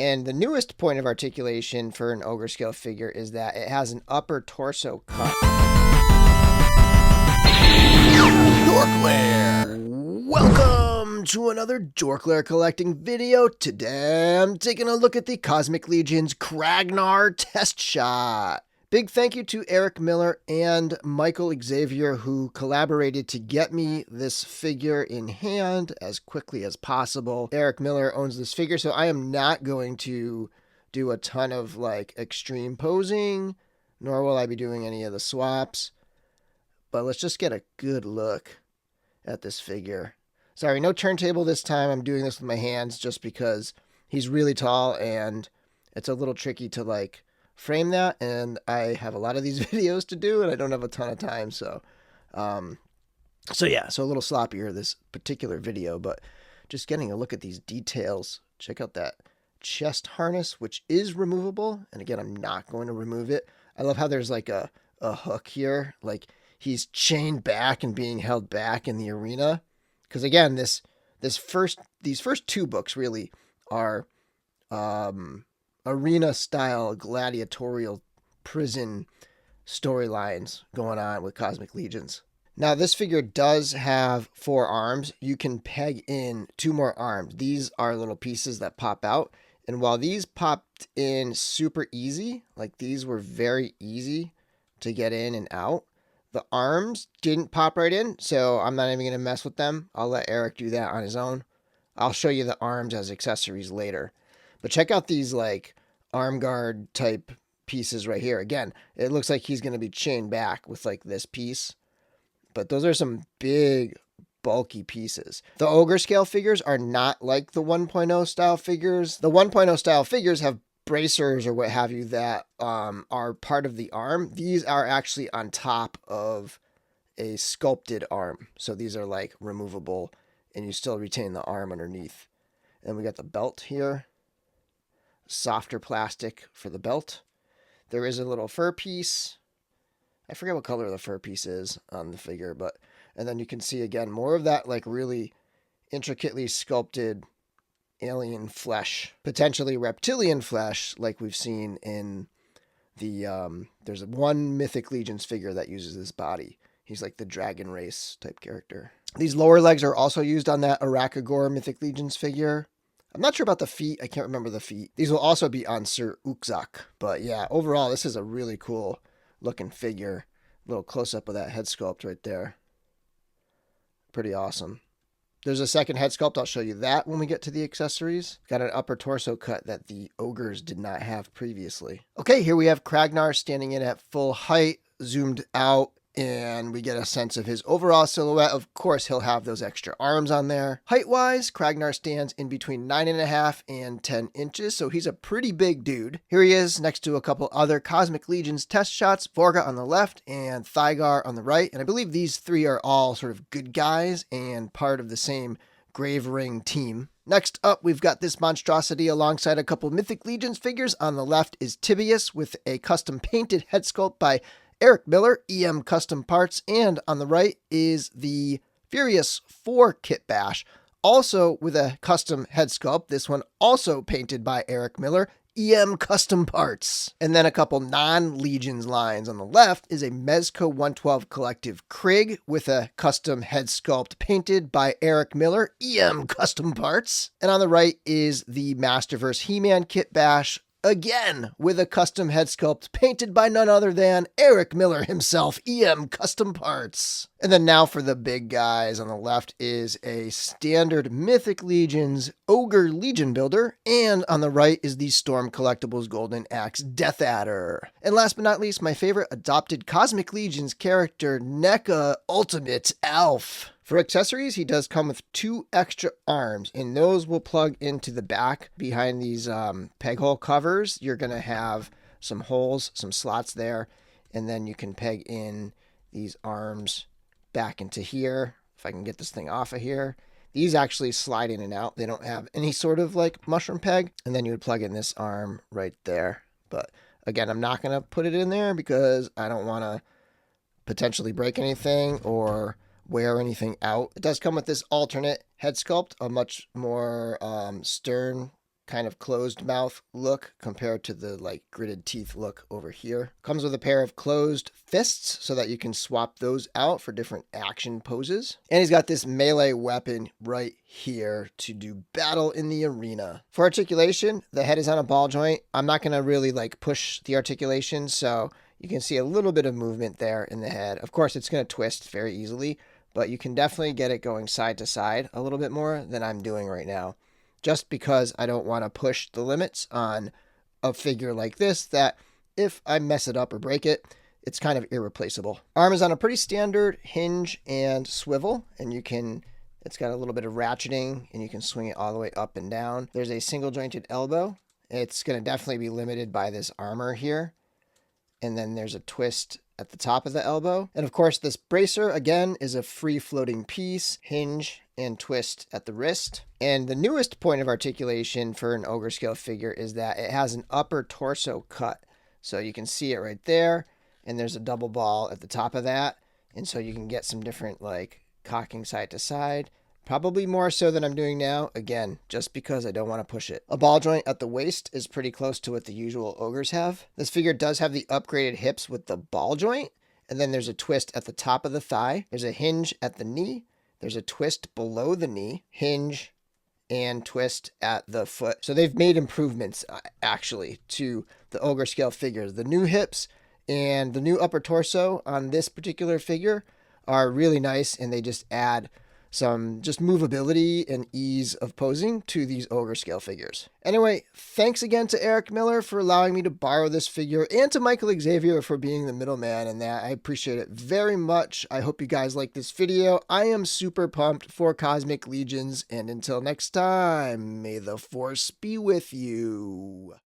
And the newest point of articulation for an ogre scale figure is that it has an upper torso cut. DorkLair! Welcome to another DorkLair collecting video. Today I'm taking a look at the Cosmic Legions Kraggnar test shot. Big thank you to Eric Miller and Michael Xavier who collaborated to get me this figure in hand as quickly as possible. Eric Miller owns this figure, so I am not going to do a ton of like extreme posing, nor will I be doing any of the swaps. But let's just get a good look at this figure. Sorry, no turntable this time. I'm doing this with my hands just because he's really tall and it's a little tricky to like frame that, and I have a lot of these videos to do and I don't have a ton of time, so a little sloppier this particular video, but just getting a look at these details. Check out that chest harness, which is removable, and again, I'm not going to remove it. I love how there's like a hook here, like he's chained back and being held back in the arena, because again, these first two books really are arena-style gladiatorial prison storylines going on with Cosmic Legions. Now, this figure does have 4 arms. You can peg in 2 more arms. These are little pieces that pop out. And while these popped in super easy, like these were very easy to get in and out, the arms didn't pop right in, so I'm not even going to mess with them. I'll let Eric do that on his own. I'll show you the arms as accessories later. But check out these like arm guard type pieces right here. Again, it looks like he's going to be chained back with like this piece. But those are some big, bulky pieces. The ogre scale figures are not like the 1.0 style figures. The 1.0 style figures have bracers or what have you that are part of the arm. These are actually on top of a sculpted arm. So these are like removable and you still retain the arm underneath. And we got the belt here. Softer plastic for the belt. There is a little fur piece. I forget what color the fur piece is on the figure, and then you can see again more of that like really intricately sculpted alien flesh, potentially reptilian flesh, like we've seen in the there's one Mythic Legions figure that uses this body. He's like the dragon race type character. These lower legs are also used on that Articulation Mythic Legions figure. I'm not sure about the feet. I can't remember the feet. These will also be on Sir Ukzak. But yeah, overall, this is a really cool looking figure. A little close-up of that head sculpt right there. Pretty awesome. There's a second head sculpt. I'll show you that when we get to the accessories. Got an upper torso cut that the ogres did not have previously. Okay, here we have Kraggnar standing in at full height, zoomed out, and we get a sense of his overall silhouette. Of course, he'll have those extra arms on there. Height-wise, Kraggnar stands in between 9.5 and 10 inches, so he's a pretty big dude. Here he is next to a couple other Cosmic Legions test shots, Vorga on the left and Thygar on the right. And I believe these 3 are all sort of good guys and part of the same Grave Ring team. Next up, we've got this monstrosity alongside a couple Mythic Legions figures. On the left is Tibius with a custom painted head sculpt by Eric Miller, EM Custom Parts, and on the right is the Furious 4 Kit Bash, also with a custom head sculpt. This one also painted by Eric Miller, EM Custom Parts. And then a couple non-Legions lines. On the left is a Mezco 112 Collective Krig with a custom head sculpt painted by Eric Miller, EM Custom Parts. And on the right is the Masterverse He-Man Kit Bash, again, with a custom head sculpt painted by none other than Eric Miller himself, EM Custom Parts. And then now for the big guys. On the left is a standard Mythic Legions Ogre Legion Builder, and on the right is the Storm Collectibles Golden Axe Death Adder. And last but not least, my favorite adopted Cosmic Legions character, NECA Ultimate Elf. For accessories, he does come with 2 extra arms, and those will plug into the back behind these peg hole covers. You're going to have some holes, some slots there, and then you can peg in these arms back into here. If I can get this thing off of here. These actually slide in and out. They don't have any sort of like mushroom peg, and then you would plug in this arm right there. But again, I'm not going to put it in there because I don't want to potentially break anything or wear anything out. It does come with this alternate head sculpt, a much more stern kind of closed mouth look compared to the like gritted teeth look over here. Comes with a pair of closed fists so that you can swap those out for different action poses. And he's got this melee weapon right here to do battle in the arena. For articulation, the head is on a ball joint. I'm not going to really like push the articulation, so you can see a little bit of movement there in the head. Of course, it's going to twist very easily, but you can definitely get it going side to side a little bit more than I'm doing right now, just because I don't want to push the limits on a figure like this that if I mess it up or break it, it's kind of irreplaceable. Arm is on a pretty standard hinge and swivel, and it's got a little bit of ratcheting, and you can swing it all the way up and down. There's a single jointed elbow. It's going to definitely be limited by this armor here. And then there's a twist at the top of the elbow. And of course, this bracer, again, is a free floating piece, hinge and twist at the wrist. And the newest point of articulation for an ogre scale figure is that it has an upper torso cut. So you can see it right there, and there's a double ball at the top of that. And so you can get some different like cocking side to side. Probably more so than I'm doing now, again, just because I don't want to push it. A ball joint at the waist is pretty close to what the usual ogres have. This figure does have the upgraded hips with the ball joint, and then there's a twist at the top of the thigh. There's a hinge at the knee. There's a twist below the knee, hinge, and twist at the foot. So they've made improvements, actually, to the ogre scale figures. The new hips and the new upper torso on this particular figure are really nice, and they just add some just movability and ease of posing to these ogre scale figures. Anyway, thanks again to Eric Miller for allowing me to borrow this figure, and to Michael Xavier for being the middleman in that. I appreciate it very much. I hope you guys like this video. I am super pumped for Cosmic Legions, and until next time, may the Force be with you.